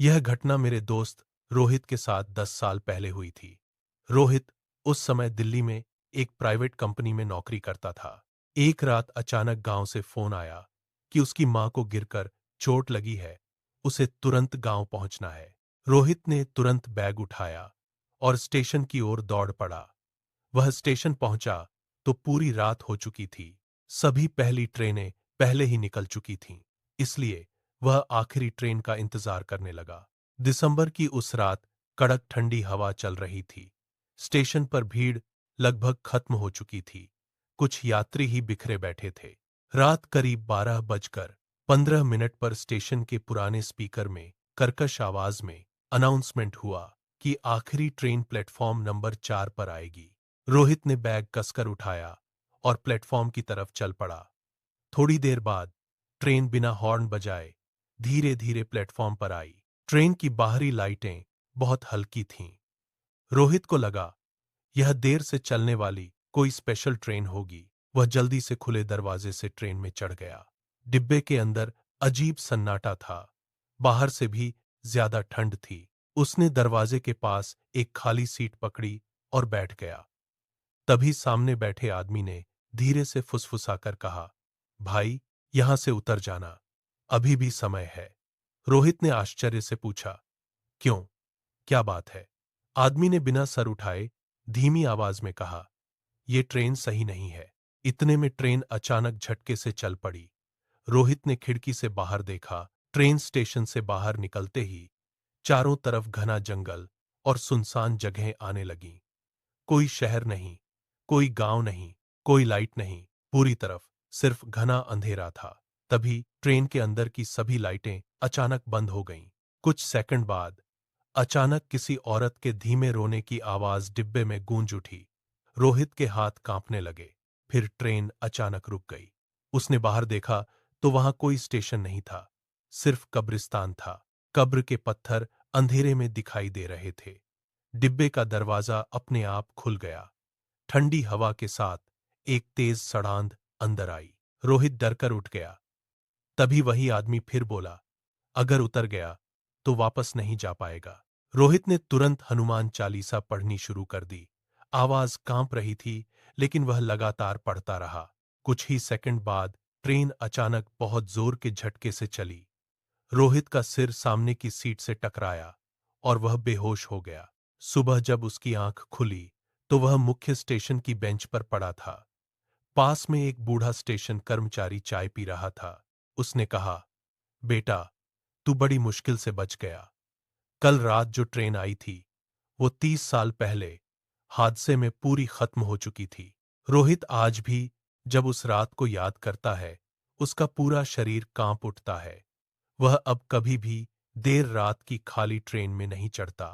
यह घटना मेरे दोस्त रोहित के साथ 10 साल पहले हुई थी। रोहित उस समय दिल्ली में एक प्राइवेट कंपनी में नौकरी करता था। एक रात अचानक गांव से फोन आया कि उसकी मां को गिरकर चोट लगी है, उसे तुरंत गांव पहुंचना है। रोहित ने तुरंत बैग उठाया और स्टेशन की ओर दौड़ पड़ा। वह स्टेशन पहुंचा तो पूरी रात हो चुकी थी। सभी पहली ट्रेनें पहले ही निकल चुकी थीं, इसलिए वह आखिरी ट्रेन का इंतजार करने लगा। दिसंबर की उस रात कड़क ठंडी हवा चल रही थी। स्टेशन पर भीड़ लगभग खत्म हो चुकी थी। कुछ यात्री ही बिखरे बैठे थे। रात करीब 12 बजकर 15 मिनट पर स्टेशन के पुराने स्पीकर में कर्कश आवाज में अनाउंसमेंट हुआ कि आखिरी ट्रेन प्लेटफॉर्म नंबर 4 पर आएगी। रोहित ने बैग कसकर उठाया और प्लेटफॉर्म की तरफ चल पड़ा। थोड़ी देर बाद ट्रेन बिना हॉर्न बजाए धीरे धीरे प्लेटफॉर्म पर आई। ट्रेन की बाहरी लाइटें बहुत हल्की थीं। रोहित को लगा यह देर से चलने वाली कोई स्पेशल ट्रेन होगी। वह जल्दी से खुले दरवाजे से ट्रेन में चढ़ गया। डिब्बे के अंदर अजीब सन्नाटा था। बाहर से भी ज्यादा ठंड थी। उसने दरवाजे के पास एक खाली सीट पकड़ी और बैठ गया। तभी सामने बैठे आदमी ने धीरे से फुसफुसाकर कहा, भाई, यहां से उतर जाना, अभी भी समय है। रोहित ने आश्चर्य से पूछा, क्यों, क्या बात है? आदमी ने बिना सर उठाए धीमी आवाज में कहा, यह ट्रेन सही नहीं है। इतने में ट्रेन अचानक झटके से चल पड़ी। रोहित ने खिड़की से बाहर देखा। ट्रेन स्टेशन से बाहर निकलते ही चारों तरफ घना जंगल और सुनसान जगहें आने लगीं। कोई शहर नहीं, कोई गांव नहीं, कोई लाइट नहीं, पूरी तरफ सिर्फ घना अंधेरा था। तभी ट्रेन के अंदर की सभी लाइटें अचानक बंद हो गईं। कुछ सेकंड बाद अचानक किसी औरत के धीमे रोने की आवाज डिब्बे में गूंज उठी। रोहित के हाथ कांपने लगे। फिर ट्रेन अचानक रुक गई। उसने बाहर देखा तो वहां कोई स्टेशन नहीं था, सिर्फ कब्रिस्तान था। कब्र के पत्थर अंधेरे में दिखाई दे रहे थे। डिब्बे का दरवाजा अपने आप खुल गया। ठंडी हवा के साथ एक तेज सड़ांध अंदर आई। रोहित डरकर उठ गया। तभी वही आदमी फिर बोला, अगर उतर गया तो वापस नहीं जा पाएगा। रोहित ने तुरंत हनुमान चालीसा पढ़नी शुरू कर दी। आवाज कांप रही थी, लेकिन वह लगातार पढ़ता रहा। कुछ ही सेकंड बाद ट्रेन अचानक बहुत जोर के झटके से चली। रोहित का सिर सामने की सीट से टकराया और वह बेहोश हो गया। सुबह जब उसकी आंख खुली तो वह मुख्य स्टेशन की बेंच पर पड़ा था। पास में एक बूढ़ा स्टेशन कर्मचारी चाय पी रहा था। उसने कहा, बेटा, तू बड़ी मुश्किल से बच गया। कल रात जो ट्रेन आई थी वो 30 साल पहले हादसे में पूरी खत्म हो चुकी थी। रोहित आज भी जब उस रात को याद करता है, उसका पूरा शरीर कांप उठता है। वह अब कभी भी देर रात की खाली ट्रेन में नहीं चढ़ता।